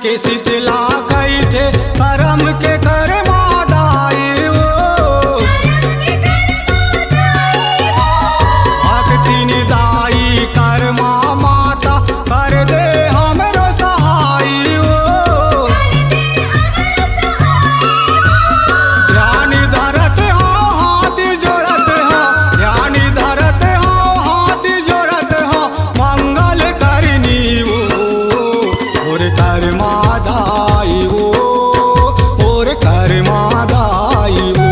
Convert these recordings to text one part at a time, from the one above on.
के शीतला गई थे करम के कर मादाई वो भक्ति निदाई कर माता कर दे हमरो सहाई वो ध्यान धरत हो हाथ जोड़त हो ध्यान धरत हो हाथ जोड़त हो मंगल करनी वो और कर मादाई वो और कर मादाई वो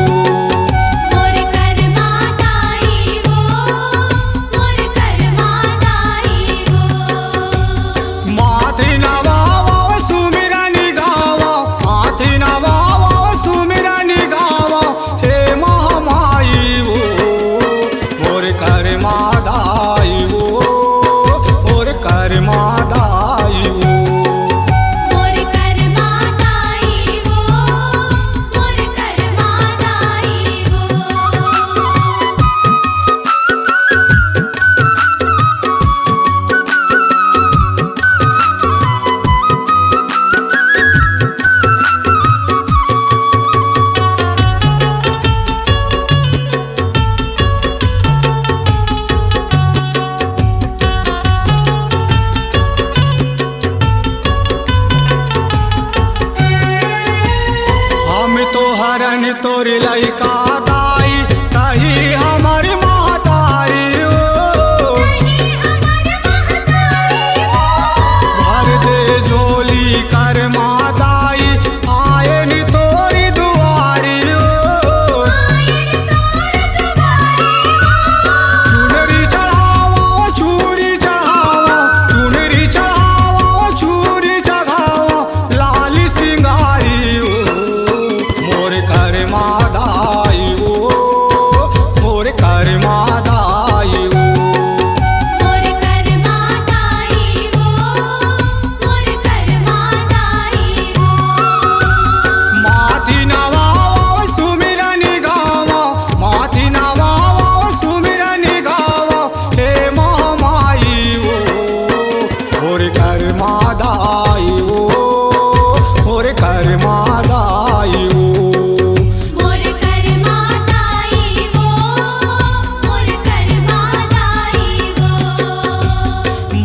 मोर कर मादाई वो मोर कर मादाई वो माथि नवावो सुमिरन गावो माथि नवावो सुमिरन गावो हे महामाई वो मोर कर मादाई वो मोर कर मादाई वो मोर कर मादाई वो मोर कर मादाई वो हम तो हरन तोर लइका दाई कही हमर महतारी ओ भर दे झोली कर मादाई आए नि तोरी दुआरी ओ चुनरी चढ़ावो चूरी चढ़ावो चुनरी चढ़ावो चूरी चढ़ावो लाली सिंगारी ओ मोर कर मादाई वो मोर कर मादाई वो मोर कर मादाई वो मोर कर मादाई वो माथि नवावो सुमिरन गावो माथि नवावो सुमिरन गावो हे महामाई वो मोर कर मादाई वो मोर कर मादाई वो मोर कर मादाई वो मोर कर मादाई वो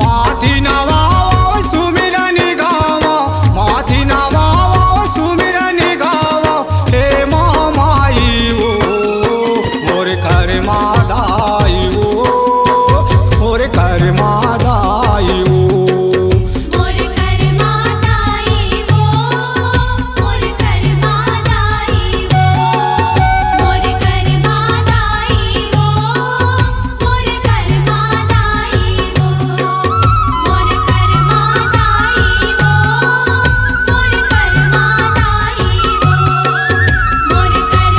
माथि नवावो सुमिरन गावो माथि नवावो सुमिरन गावो हे महामाई वो मोर कर मादाई वो मोर कर मादाई वो मोर कर मादाई वो मोर कर मादाई वो मोर कर मादाई वो मोर कर मादाई वो मोर कर मादाई वो मोर कर मादाई वो मोर कर मादाई वो मोर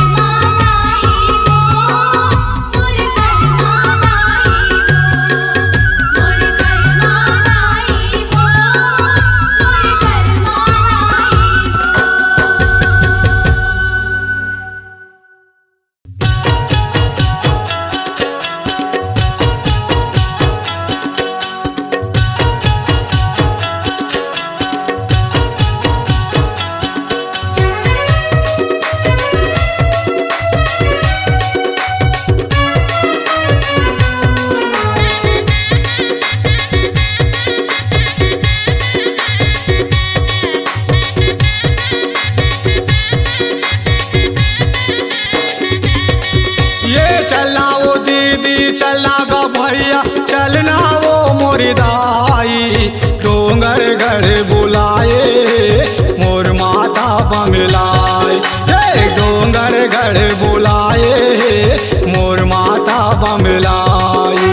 कर मादाई वो मोर कर मादाई वो मोर कर मादाई वो ये चलना वो दीदी चलना गो भैया चलना वो मोरी दाई डोंगर गढ़ बुलाए मोर माता बमिलाए ये डोंगर गढ़ बुलाए मोर माता बमिलाए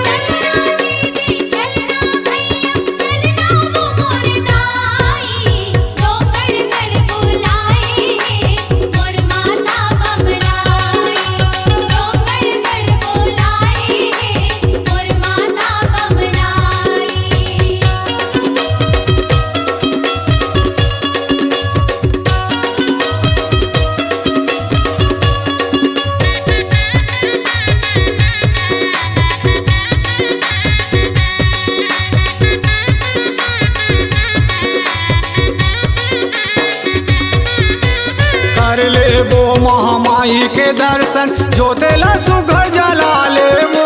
चलना दीदी चलना भैया चलना वो मोर दाई डोंगर गढ़ बुलाए मोर माता बमलाई डोंगर गढ़ बुलाए मोर माता बमलाई लेबो महामाई के दर्शन जोतेला सुघर जला लेबो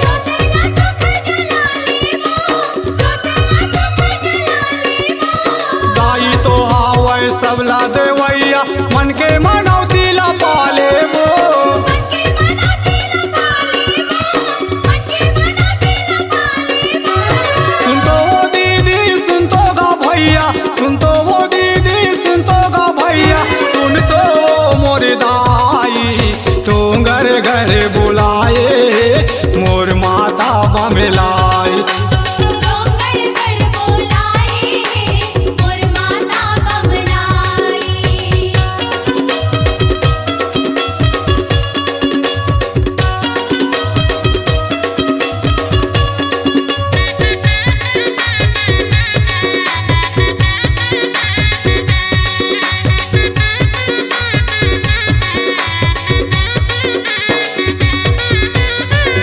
जोतेला सुख जला लेबो जोतेला सुख जला लेबो दाई तो हावै सबला देवैया मन के मनौती ला पालेबो मन के मनौती ला पालेबो मन के मनौती ला पालेबो सुनतो वो दीदी सुनतो गा भैया सुनतो वो दीदी सुनतो गा भैया सुनतो मोर दाई डोंगर घर बुलाए मोर माता बमलाई डोंगर गढ़ बोलाए मोर माता बमलाई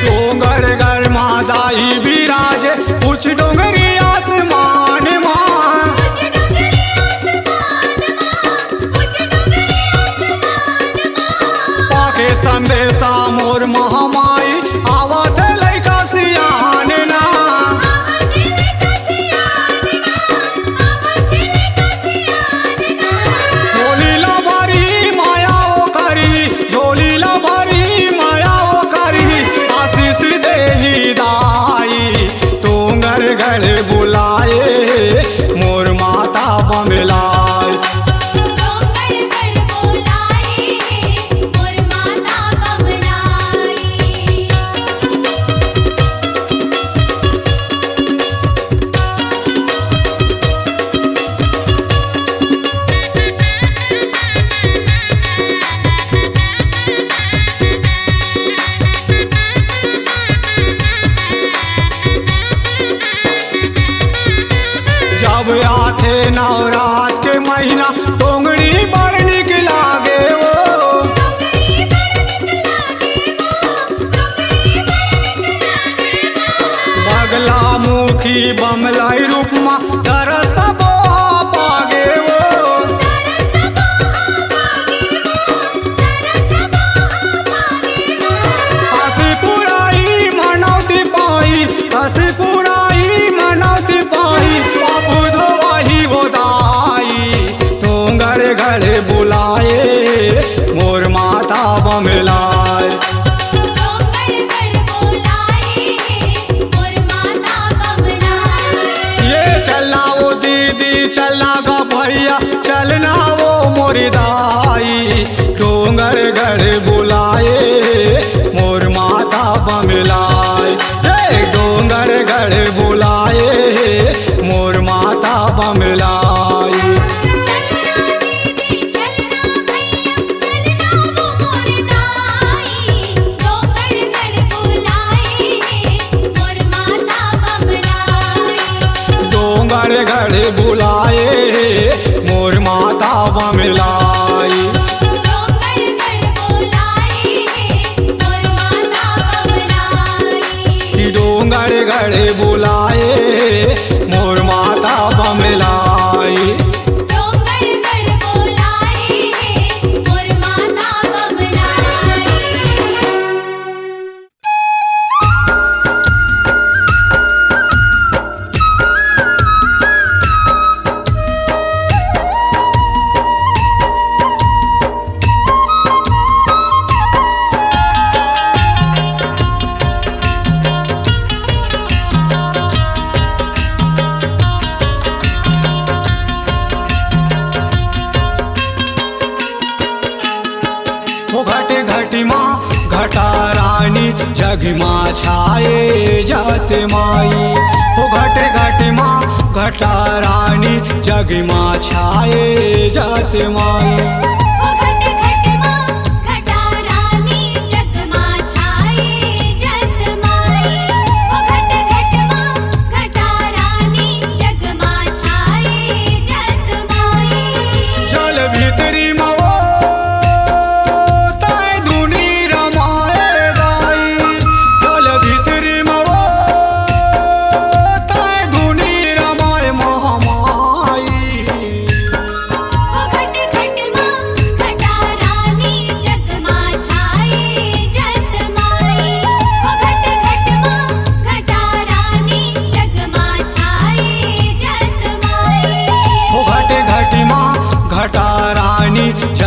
डोंगर घर मादाई विराजे उच्च डोंगरी आसमान मां उच्च डोंगरी आसमान मां उच्च डोंगरी आसमान मां पाके संदेशा मोर महामाई आवत लैका सियान ना आवत लेका सियान ना आवत लेका सियान ना झोली ला भरी माया ओ करी झोली ला भरी माया ओ करी आशीष देही दाई डोंगर घर बुलाए मोर माता बमलाई डोंगर गढ़ बोलाए मोर माता बमलाई जब आथे नवरात के महीना डोंगरी बड़ निक लागे वो डोंगरी बड़ निक लागे वो डोंगरी बड़ निक लागे वो बगला मुखी बमलाई रूपमा तरस बोहा पागे वो तरस बोहा पागे वो तरस बोहा पागे वो हसी पुराई मनौती पाई हसी पुराई मनौती पाई बापू धोवाही वो दाई डोंगर घर बुलाए मोर माता बमलाई डोंगर गढ़ बोलाए मोर माता बमलाई ये चलना वो दीदी चलना गा भैया चलना वो मोरी दाई डोंगर घर बुलाए मोर माता बमलाई ये डोंगर घर बुलाए मोर माता बमलाई चलना दीदी चलना भैया चलना वो मोर दाई डोंगर गढ़ बोलाए मोर माता बमलाई डोंगर घर बुलाए मोर माता बमलाई डोंगर गढ़ बोलाए मोर माता बमलाई डोंगर घर बुलाए मोर माता बमलाई डोंगर गढ़ बोलाए मोर माता बमलाई हो घटे घटी माँ घटा रानी जग माँ छाए जात माई हो घटे घटी माँ घटा रानी जग माँ छाए जात माई ओ घट घट मां घटा रानी जग मां छाए जत माई ओ घट घट मां घटा रानी जग मां छाए जत माई जल भीतरी मवो ताय धुनी रमाए दाई जल भीतरी मवो ताय धुनी रमाए महामाई ओ घट घट मां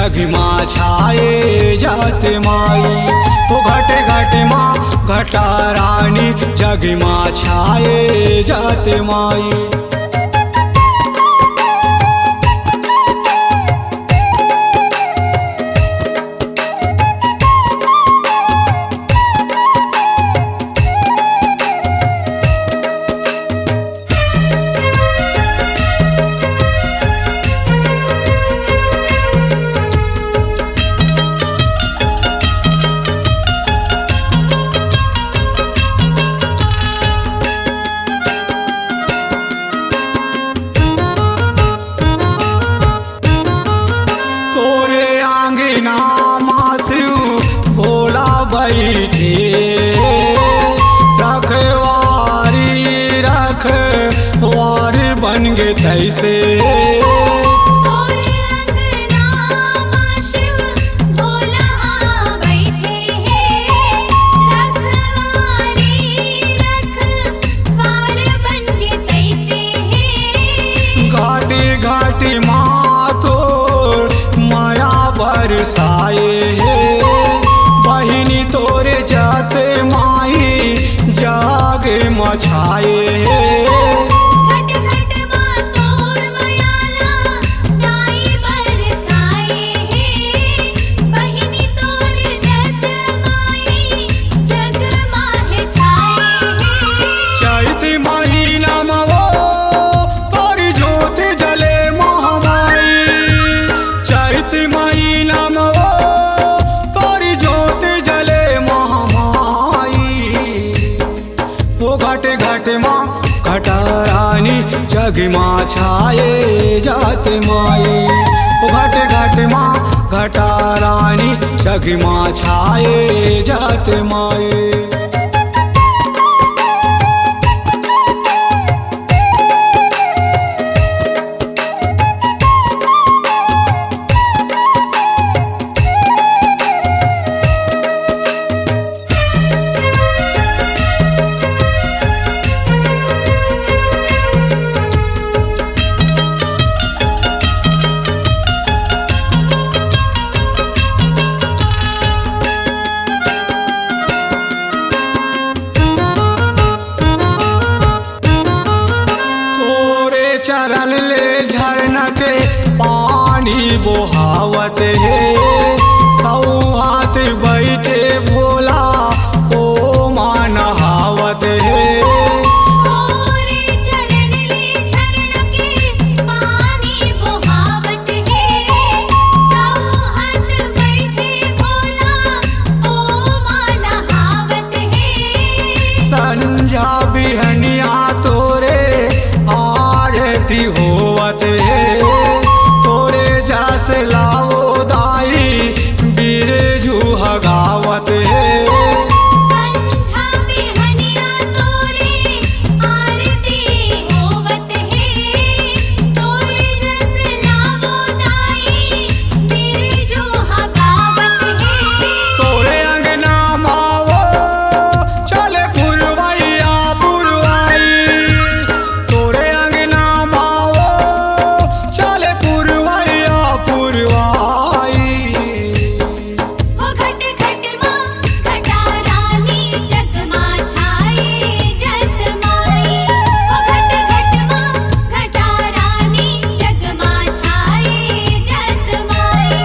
जगिमा छाए जात माई। हो घटे घटे माँ घटा रानी जगिमा छाए जात माई। बैठे रखवारी रखवारी बन गे तैसे। घाटी घाटी माँ तो माया बरसाए बहिनी तोरे जाते माई जागे मछाए। घट घट माँ तोर मयाला दाई बरसाए बहिनी तोर जत माई जग माहे छाए। चैत महीना मवो तोरी ज्योति जले महामाई। चैत महीना मवो तोरी ज्योति जले महामाई। वो घटे घटे माँ घटा रानी जगिमा छाए जात माई। वो घटे घटे माँ घटा रानी जगिमा छाए जात माई। चरण ले झरना के पानी बोहावत है हाथ बैठे भोला ओ मान हावत है। चरण ले झरना के पानी बोहावत है हाथ बैठे भोला ओ मान हावत है। संझा बिहनिया तोरे आरती होवत है तोरे जस लाओ दाई बिरजू हगावत है। संझा बिहनिया तोरे आरती होवत है तोरे जस लावो दाई बिरजू हगावत है। तोरे अंगना मावो चले पुरवैया पुरवाई। तोरे अंगना मावो चले पुरवैया पुरवाई। हो घट घट माँ घटा रानी जगमा छाए जत माई। हो घट घट माँ घटा रानी जगमा छाए जत माई।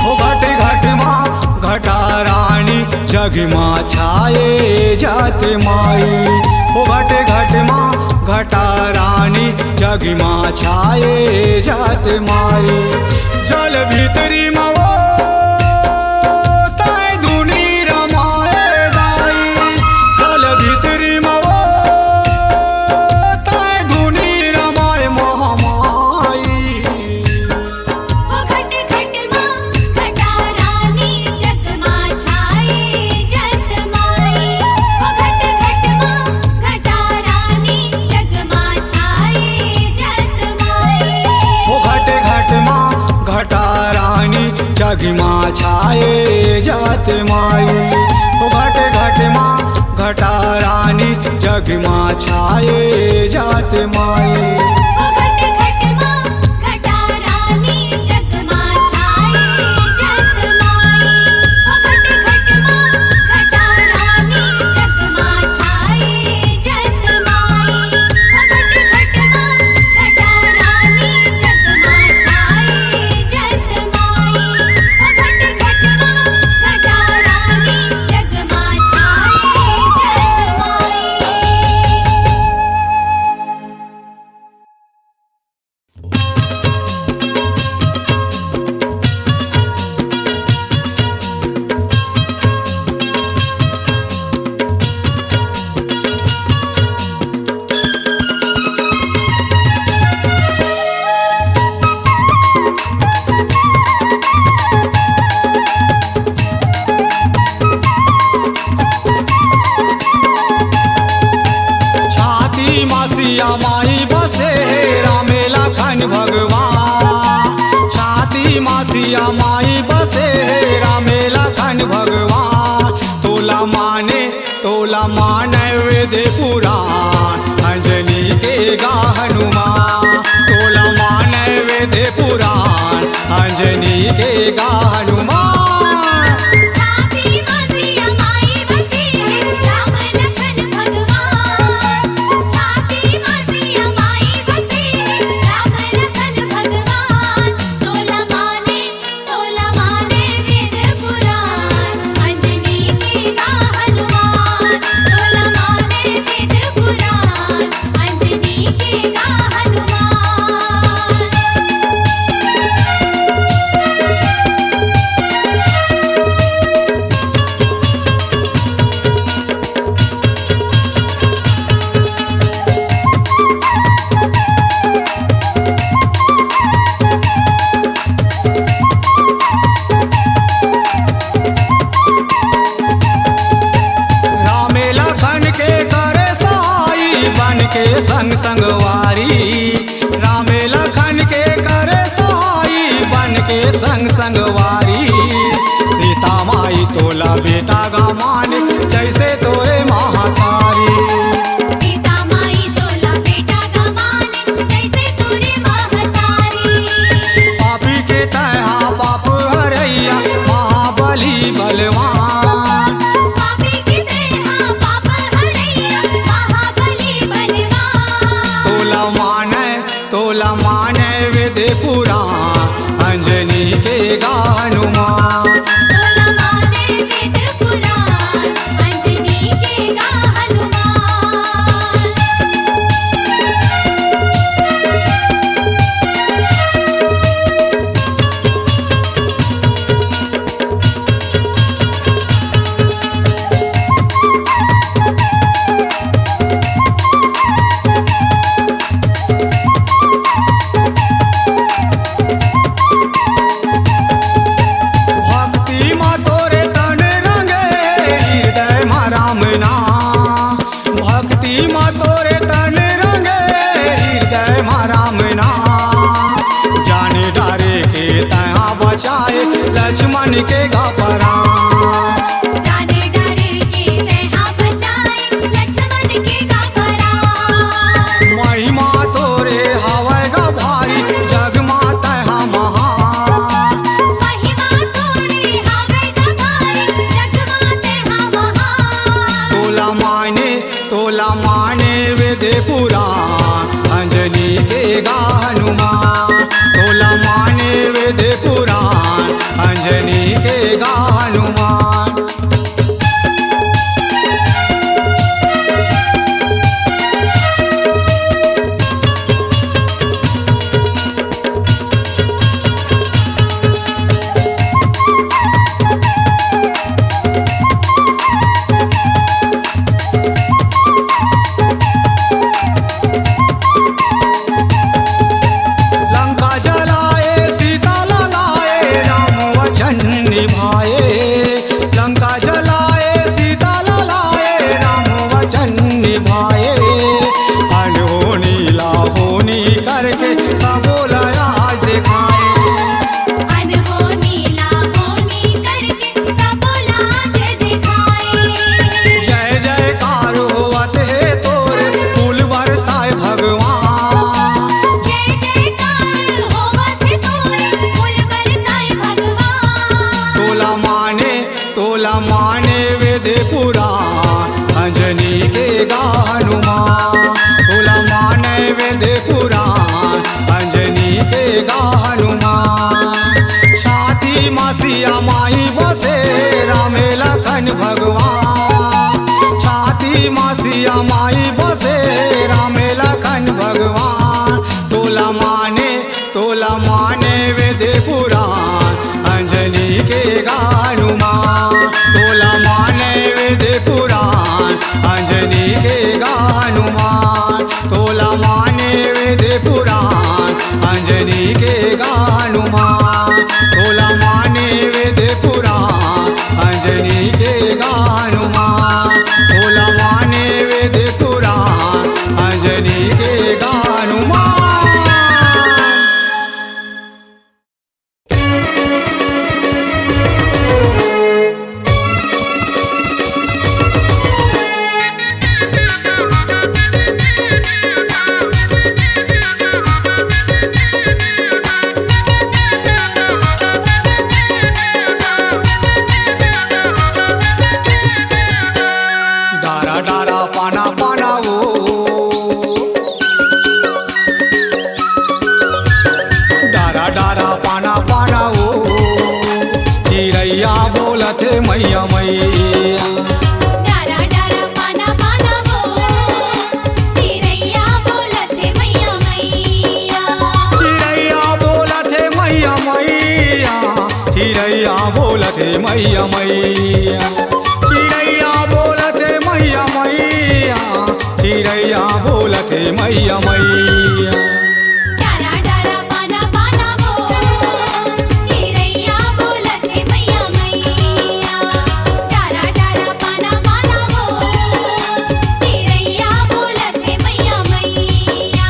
हो घट घट माँ घटा रानी जगिमा छाए जात माई। हो घट घट माँ घटा रानी जगिमा छाए जात माई। जल भीतरी मवो ताय धुनी रमाए दाई। जल भीतरी मवो ताय धुनी रमाए महामाई। हो घट घट माँ घटा रानी जगमा छाए जत माई। हो घट घट माँ घटा रानी जगमा छाए जत माई। हो घट घट माँ घटा रानी जगिमा छाए जात माई। हो घट घट माँ घटा रानी जगिमा छाए जात माई। हो घट घट माँ घटा रानी जगमा छाए भगवान छाती मासिया माई बसे रामे लखन भगवान तोला माने वेद पुराण अंजनी के गा हनुमान तोला माने वेद पुराण अंजनी के गा हनुमान छाती मासिया माई बसे राम लखन भगवान छाती मासिया माई बसे राम लखन भगवान तोला माने वेद पुराण अंजनी के गा हनुमान तोला माने वेद पुराण अंजनी के गा हनुमान रामे लखन के करे सहाई बन के संग संगवारी रामे लखन के करे सहाई बन के संग संगवारी सीता माई तोला बेटा गा माने जैसे तोरे महातारी सीता माई तोला बेटा गा माने जैसे तोरे महतारी पापी के तहा पाप हरैया महाबली बलवान पापी की देहा पाप हरैया महाबली बलवान तोला माने वेद पुराण अंजनी के गा हनुमान तोला माने वेद पुराण अंजनी के गा हनुमान भक्ति मा तोरे तन रंगे हृदय मा राम नाम भक्ति मा तोरे तन रंगे हृदय मा राम नाम जाने डारे के तहा बचाए लक्ष्मण के गा परान जाने डरे के तैहा बचाए लक्ष्मण के गा परान महिमा तोरे हवै गा भारी जग मा तहा महान महिमा तोरे हावे गा भारी जग माते हा महान तोला माने वेद पुराण अंजनी के गा हनुमान तोला माने वेद पुराण अंजनी के गा हनुमान लंका जलाए सीता लाए राम वचन निभाए लंका जलाए सीता लाए राम वचन निभाए अनहोनी लाहोनी करके सबो आज दिखाए अनहोनी लाहोनी करके सब लाज दिखाए जय जयकार होवत है तोरे फूल बरसाए भगवान जय जयकार होवत तोरे फूल बरसाए भगवान तोला माने वेद पुराण अंजनी के गा हनुमान तोला माने वेद पुराण अंजनी के गा हनुमान छाती मासिया माई बसे रामे लखन भगवान छाती मासिया माई बसे रामे लखन भगवान तोला माने वेद पुराण अंजनी के गा हनुमान तोला माने वेद पुराण अंजनी के गा हनुमान तोला माने वेद पुराण अंजनी के गा हनुमान तोला माने वेद पुराण अंजनी के गा हनुमान तोला माने वेद पुराण अंजनी के गा हनुमान डारा पाना पाना ओ चिड़ैया बोलत है मैया मैया। डारा डारा पाना पाना वो चिड़ैया बोलत है मैया मैया। चिड़ैया बोलत है मैया मैया, चिड़ैया बोलत है मैया मैया, चिड़ैया बोलत है मैया मैया, चिड़ैया बोलत है मैया मैया। डारा डारा पाना पाना वो चिड़ैया बोलत है मैया मैया। डारा डारा पाना पाना वो चिड़ैया बोलत है मैया मैया।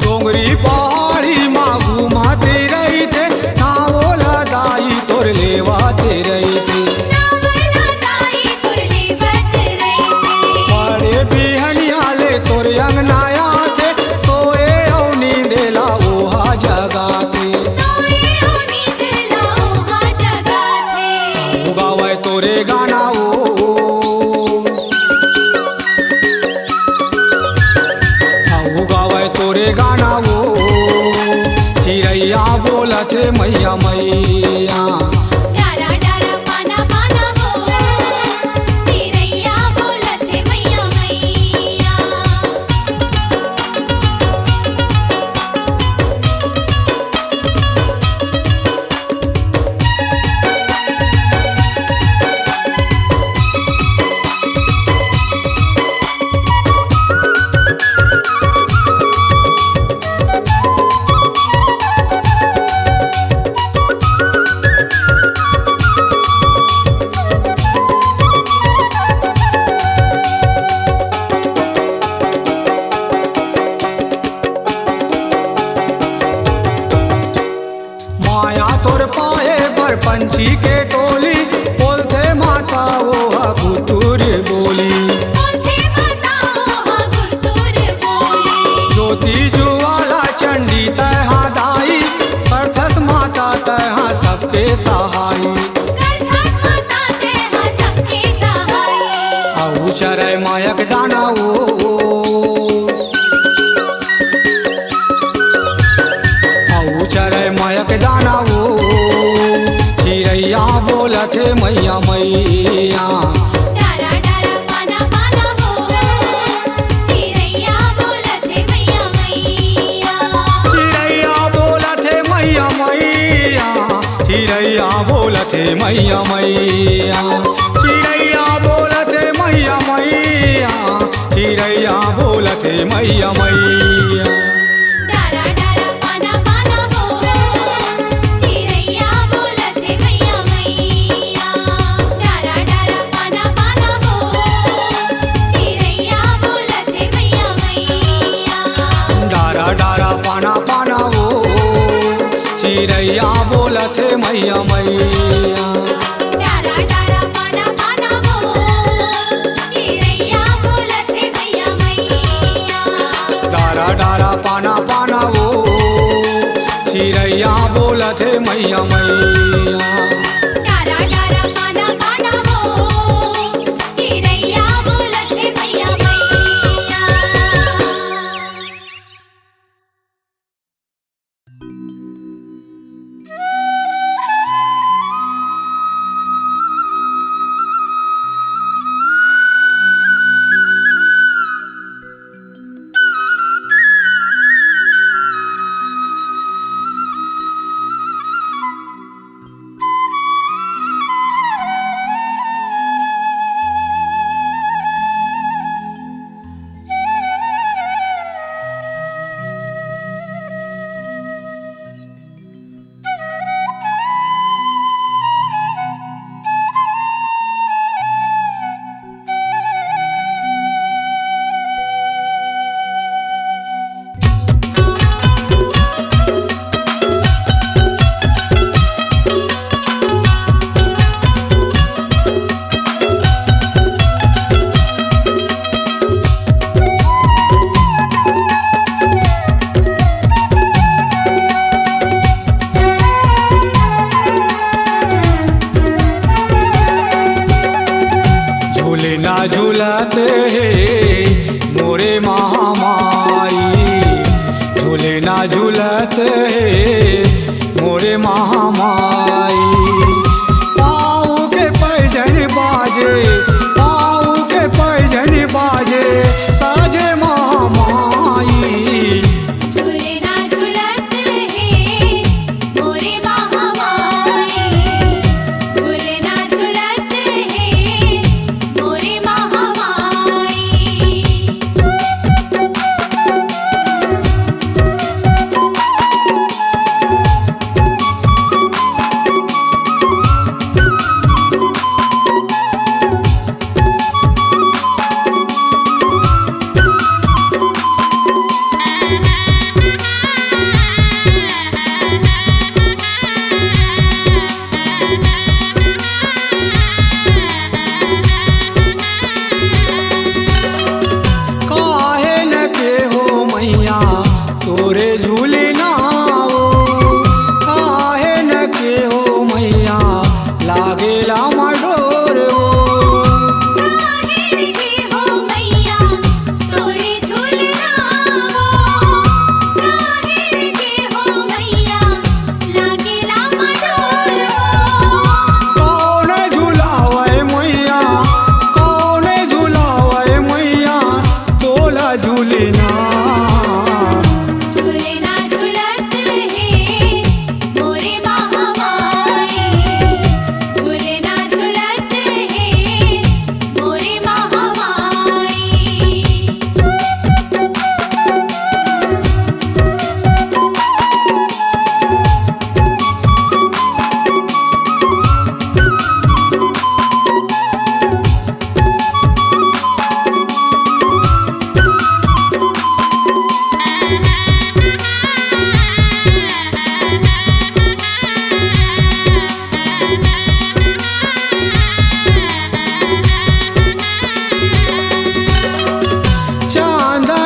डोंगरी पहाड़ी माँ घुमाते रही थे, ना बोला दाई तोर लेवाते रही थे। नावला दाई तुरली बत रही थी। बड़े बिहनिया ले तोर अंगनाया थे, सोए औ नींदेला ओहा जगाते। सोए हो नींद लाओ हा जगा थे। गावे तोरे गाना ओ गावे तोरे गाना ओ चिड़ैया बोलत है मैया मैया। डारा डारा पाना पाना वो चिड़ैया बोलत है मैया मैया। माया तोर पाए पर पंछी के टोली, बोलते माता वो कुतुर बोली। बोलते माता हा गुरतुर बोली। ज्योति ज्वाला चंडी तहा दाई, परथस माता तहा सबके सहाई। करथस माता ते हा सबके सहाय। औ चरै मायक दाना ओ औ चरै मायक दाना ओ चिड़ैया बोलत है मैया मैया। डारा डारा पाना पाना वो चिड़ैया बोलत है मैया मैया। चिड़ैया बोलत है मैया मैया, चिड़ैया बोलत है मैया मैया, चिड़ैया बोलत है मैया मैया, चिड़ैया बोलत है मैया मैया। डारा डारा पाना पाना वो चिड़ैया बोलत है मैया मैया। डारा डारा पाना पाना वो चिड़ैया बोलत है मैया मैया। डारा डारा पाना पाना वो चिड़ैया बोलत है मैया मैया। डारा डारा पाना पाना वो चिड़ैया बोलत है मैया मैया। डारा डारा पाना पाना वो चिड़ैया बोलत है मैया मैया। डारा डारा पाना पाना वो चिड़ैया बोलत है मैया मैया।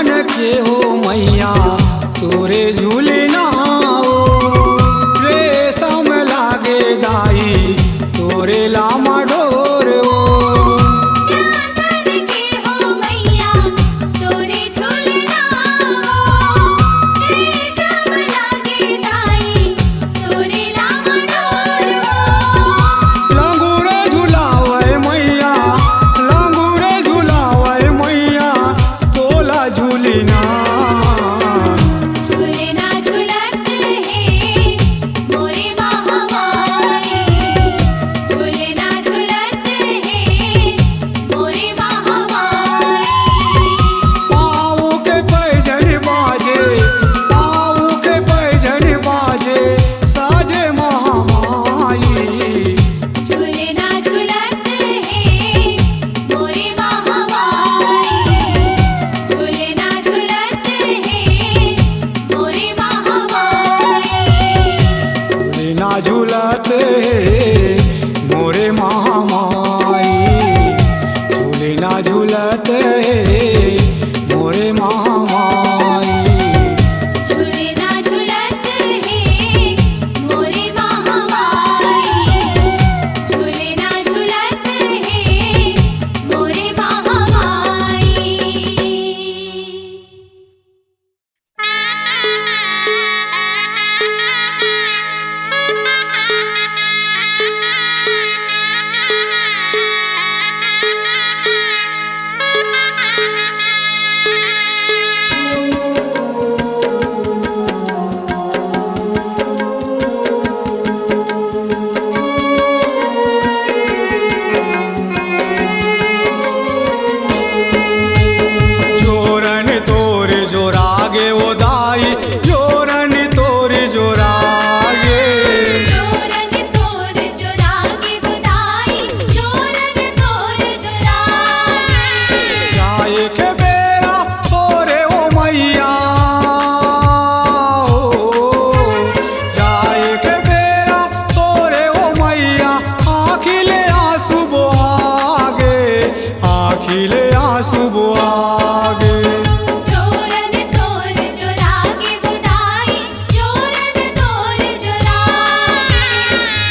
चांदन के हो मैया तोरे झूलना हो, रेशम लागे दाई तोरे लामा डोर हो। चांदन के हो मैया तोरे झूलना हो, रेशम लागे दाई तोरे लामा डोर हो। लंगूरे झुलावे मैया, लंगूरे झुलावे मैया तोला झूलना। झूलना झूलत है मोरे महामाई, झूलना झूलत है मोरे महामाई। पाँव के पैजन बाजे, पाँव के पैजन बाजे साजे महामाई। झूलना झूलत है मोरे महामाई, झूलना झूलत है मोरे महामाई। झूलना झूलत है मोरे महामाई, झूलना झूलत है मोरे महामाई। झूलना झूलत है मोरे महामाई, झूलना झूलत है मोरे महामाई। जोरन तोरे जोरागे वो दाई, जोरन तोरे जोरागे। जोरन तोर जोरागे बुदाई, जोरन तोर जोरागे। जाए के बेरा तोरे ओ मैया हो, जाए के बेरा तोरे ओ मैया आखिले आंसू बोआगे, आखिले आंसू बोआगे। जोरन तोर जोरागे बुदाई, जोरन तोर जोरागे।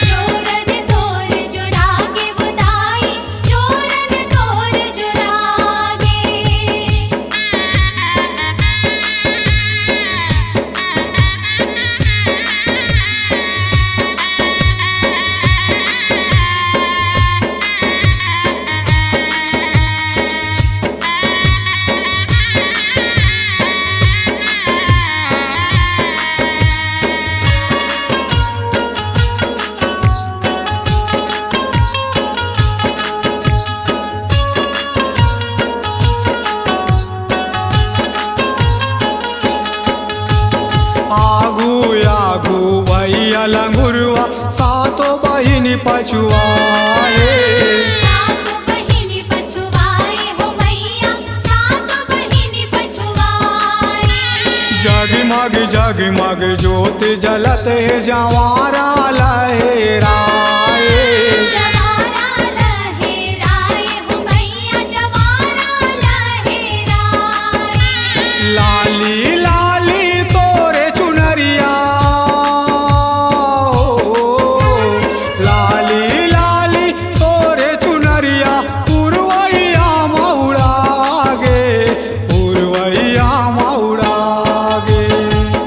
जोरन तोर जोरागे बुदाई, जोरन तोर जोरागे। आगू आगू भैया लंगुरवा सातो बहिनी पछुआए। सातो बहिनी पछुआए हो मैया, सातो बहिनी पछुआए। जगमग जगमग ज्योत जलत है जवारा लहराए। जवारा लहराए हो मैया, जवारा लहराए। लाली लाली तोरे चुनरिया हो, लाली लाली तोरे चुनरिया पुरवैया मौड़ागे, पुरवैया मौड़ागे।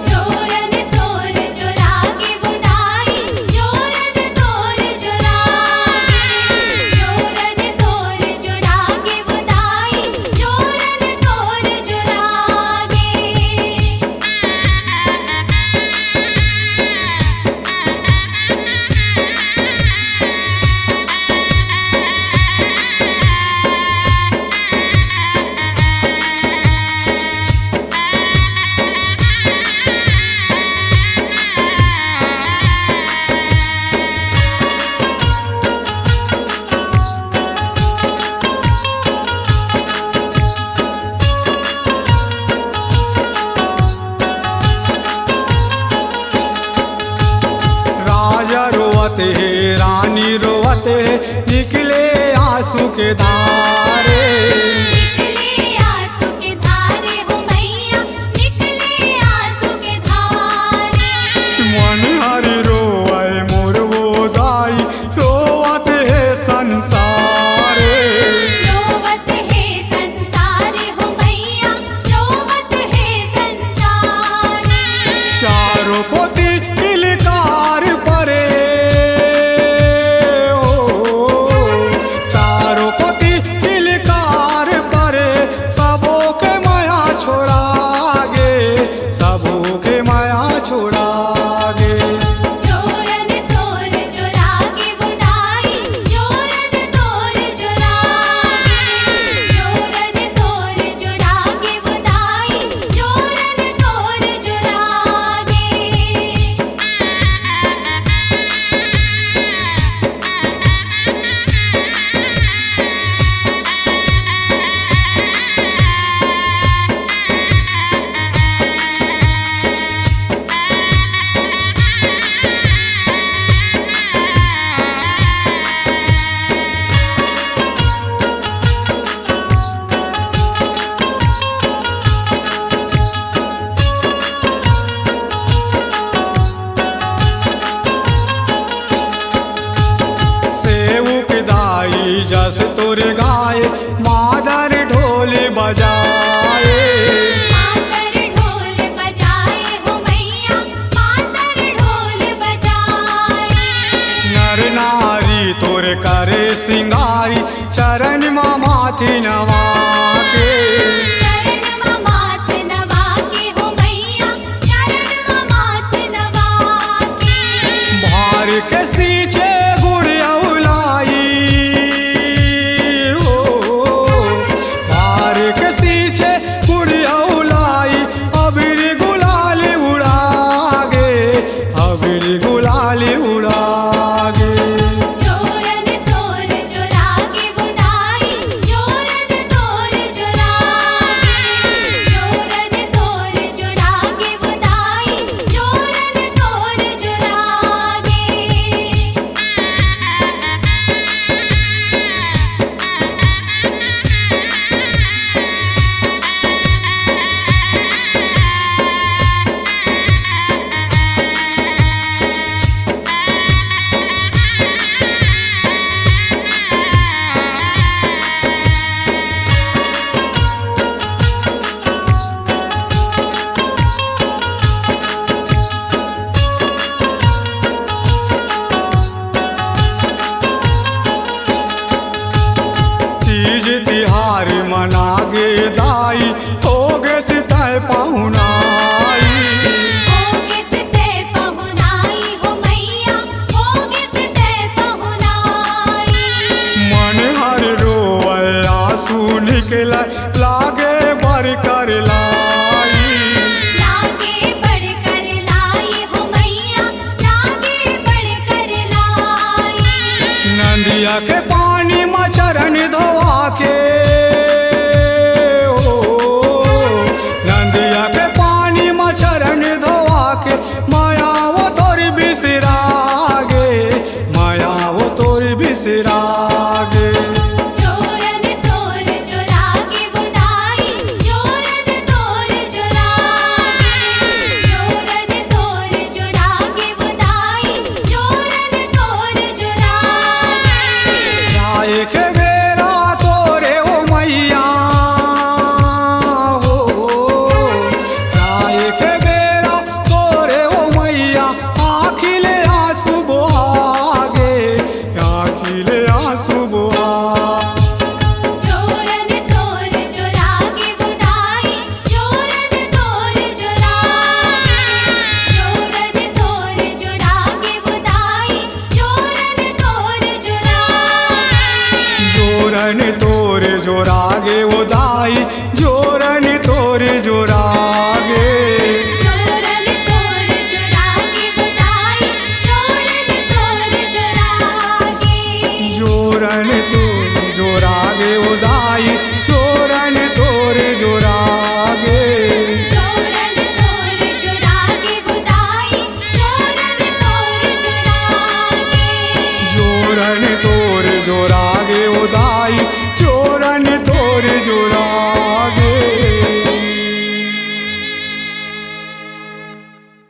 जोरन तोर जोरागे बुदाई, जोरन तोर जोरागे। जोरन तोर जोरागे बुदाई, जोरन तोर जोरागे। रोवत है रानी रोवत है, निकले आंसू के धारे। निकले आंसू के धारे हो मैया। सिंगारी चरण माथी नवा के चरण माथ नवा के हो मैया चरण माथ नवा के भार के सींचे गुड़िया उलाई हो भार के सींचे गुड़िया उलाई अबीर गुलाल उड़ागे अबीर गुलाल उड़ागे जोरन तोर जोरागे बुदाई जोरन तोर जोरागे जोरन तोर जोरागे बुदाई जोरन तोर जोरागे तीज तिहार मनागे दाई होगे सितय पहुनाई होगे सिते पहुनाई हो मैया होगे सिते पहुनाई मन हर रोवै आंसू निकल लागे बर कर लाई लागे बढ़ कर लाई हो मैया लागे बढ़ कर लाई नंदिया के पानी में चरण धोआ के हो नंदिया के पानी में चरण धोआ के माया वो तोर बिसरागे माया वो तोर बिसरागे जोरन तोर जोरागे बुदाई जोरन तोर जोरागे जोरन तोर जोरागे बुदाई जोरन तोर जोरागे राय के बेरा तोरे हो मैया हो राय के बेरा तोरे हो मैया आखिले आंसू बोहागे आखिले आंसू बोहा जोरन तोर जोरागे बुदाई जोरन तोर जोरागे जोरन तोर जोरागे बुदाई जोरन तोर जोरागे जोरन तोर जोरागे उदाई जोरन तोर जोरा